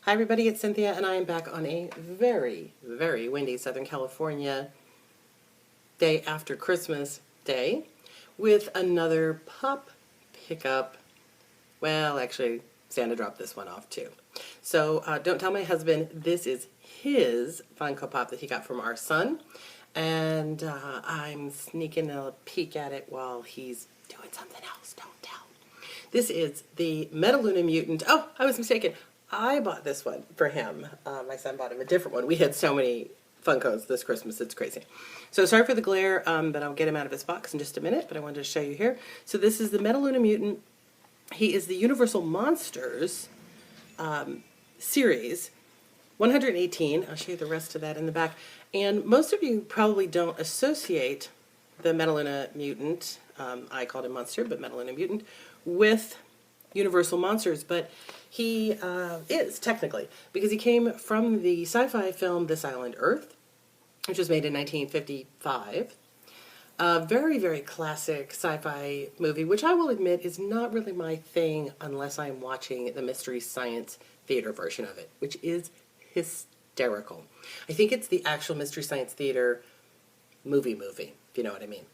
Hi everybody, it's Cynthia and I am back on a very, very windy Southern California day after Christmas day with another pop pickup. Well, actually, Santa dropped this one off too. So don't tell my husband, this is his Funko Pop that he got from our son. And I'm sneaking a peek at it while he's doing something else. Don't tell. This is the Metaluna Mutant. Oh, I was mistaken. I bought this one for him. My son bought him a different one. We had so many Funkos this Christmas, it's crazy. So sorry for the glare, but I'll get him out of his box in just a minute, but I wanted to show you here. So this is the Metaluna Mutant. He is the Universal Monsters series, 118. I'll show you the rest of that in the back. And most of you probably don't associate the Metaluna Mutant, I called him Monster, but Metaluna Mutant, with Universal Monsters, but he is technically, because he came from the sci-fi film This Island Earth, which was made in 1955. A very, very classic sci-fi movie, which I will admit is not really my thing unless I'm watching the Mystery Science Theater version of it, which is hysterical. I think it's the actual Mystery Science Theater movie, if you know what I mean.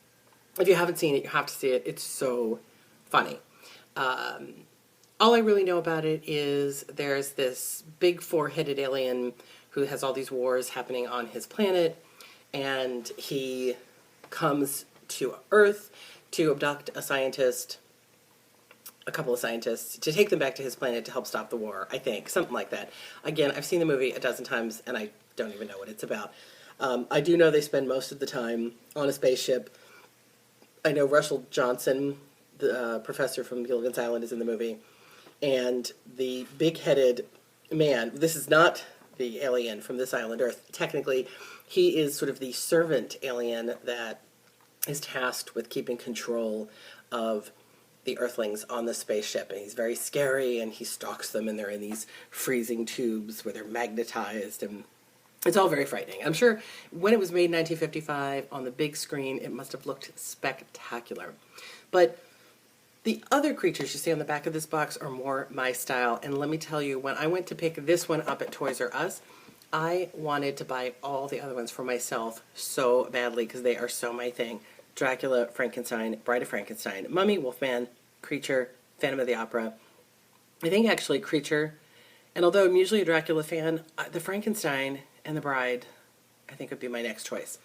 If you haven't seen it, you have to see it. It's so funny. All I really know about it is there's this big four-headed alien who has all these wars happening on his planet, and he comes to Earth to abduct a scientist, a couple of scientists, to take them back to his planet to help stop the war, I think, something like that. Again, I've seen the movie a dozen times, and I don't even know what it's about. I do know they spend most of the time on a spaceship. I know Russell Johnson, the professor from Gilligan's Island, is in the movie. And the big-headed man, this is not the alien from This Island Earth. Technically, he is sort of the servant alien that is tasked with keeping control of the Earthlings on the spaceship. And he's very scary, and he stalks them, and they're in these freezing tubes where they're magnetized, and it's all very frightening. I'm sure when it was made in 1955 on the big screen, it must have looked spectacular. But the other creatures you see on the back of this box are more my style, and let me tell you, when I went to pick this one up at Toys R Us, I wanted to buy all the other ones for myself so badly because they are so my thing. Dracula, Frankenstein, Bride of Frankenstein, Mummy, Wolfman, Creature, Phantom of the Opera. I think actually Creature, and although I'm usually a Dracula fan, the Frankenstein and the Bride I think would be my next choice.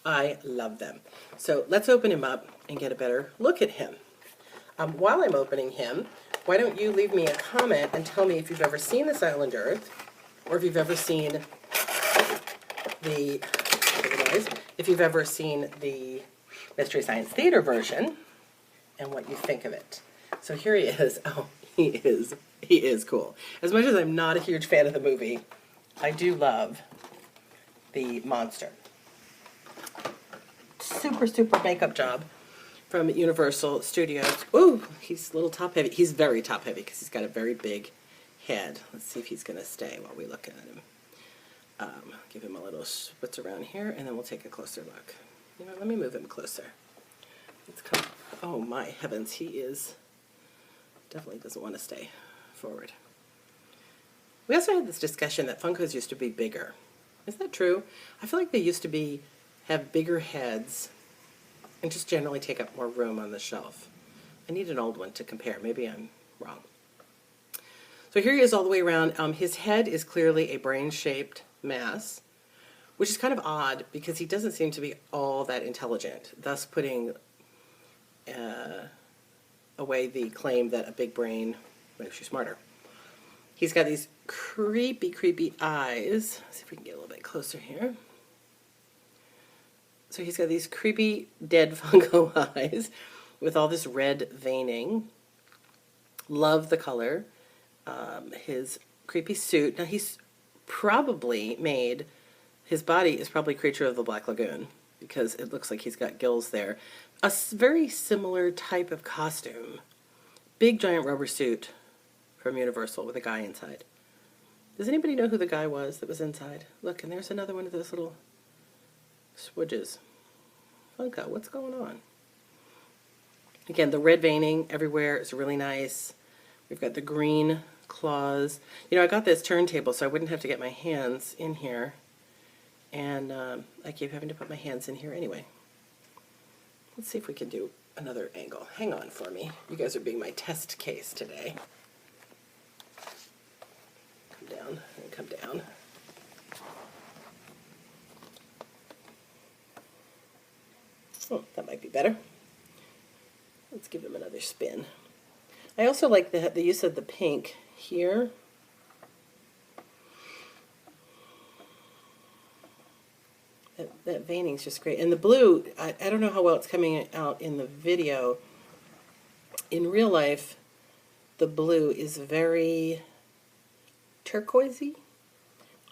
I love them. So let's open him up and get a better look at him. While I'm opening him, why don't you leave me a comment and tell me if you've ever seen This Island Earth, or if you've ever seen the Mystery Science Theater version, and what you think of it. So here he is. Oh, he is cool. As much as I'm not a huge fan of the movie, I do love the monster. Super, super makeup job from Universal Studios. Ooh, he's a little top heavy. He's very top heavy because he's got a very big head. Let's see if he's going to stay while we look at him. Give him a little spritz around here, and then we'll take a closer look. You know, let me move him closer. Let's come. Oh my heavens, he is definitely doesn't want to stay forward. We also had this discussion that Funkos used to be bigger. Is that true? I feel like they used to have bigger heads and just generally take up more room on the shelf. I need an old one to compare. Maybe I'm wrong. So here he is all the way around. His head is clearly a brain-shaped mass, which is kind of odd because he doesn't seem to be all that intelligent, thus putting away the claim that a big brain makes you smarter. He's got these creepy, creepy eyes. Let's see if we can get a little bit closer here. So he's got these creepy dead Funko eyes with all this red veining. Love the color. His creepy suit. Now he's probably made, his body is probably Creature of the Black Lagoon because it looks like he's got gills there. A very similar type of costume. Big giant rubber suit from Universal with a guy inside. Does anybody know who the guy was that was inside? Look, and there's another one of those little swidges. Funko, what's going on? Again, the red veining everywhere is really nice. We've got the green claws. You know, I got this turntable so I wouldn't have to get my hands in here. And I keep having to put my hands in here anyway. Let's see if we can do another angle. Hang on for me. You guys are being my test case today. Come down and come down. Oh, that might be better. Let's give him another spin. I also like the use of the pink here. That veining is just great. And the blue, I don't know how well it's coming out in the video. In real life, the blue is very turquoisey.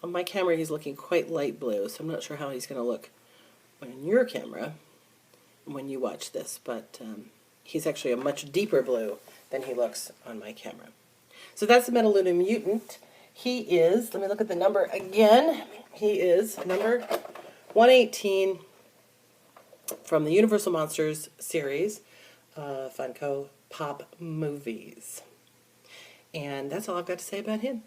On my camera, he's looking quite light blue, so I'm not sure how he's going to look on your camera when you watch this, but he's actually a much deeper blue than he looks on my camera. So that's the Metaluna Mutant. He is, let me look at the number again, he is number 118 from the Universal Monsters series, Funko Pop Movies. And that's all I've got to say about him.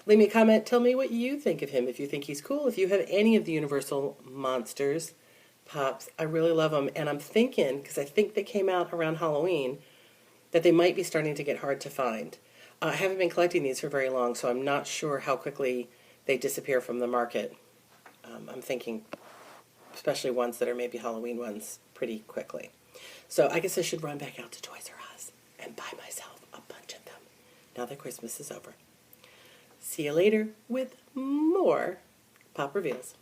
Leave me a comment, tell me what you think of him, if you think he's cool, if you have any of the Universal Monsters Pops. I really love them, and I'm thinking, because I think they came out around Halloween, that they might be starting to get hard to find. I haven't been collecting these for very long, so I'm not sure how quickly they disappear from the market. I'm thinking, especially ones that are maybe Halloween ones, pretty quickly. So I guess I should run back out to Toys R Us and buy myself a bunch of them, now that Christmas is over. See you later with more Pop Reveals.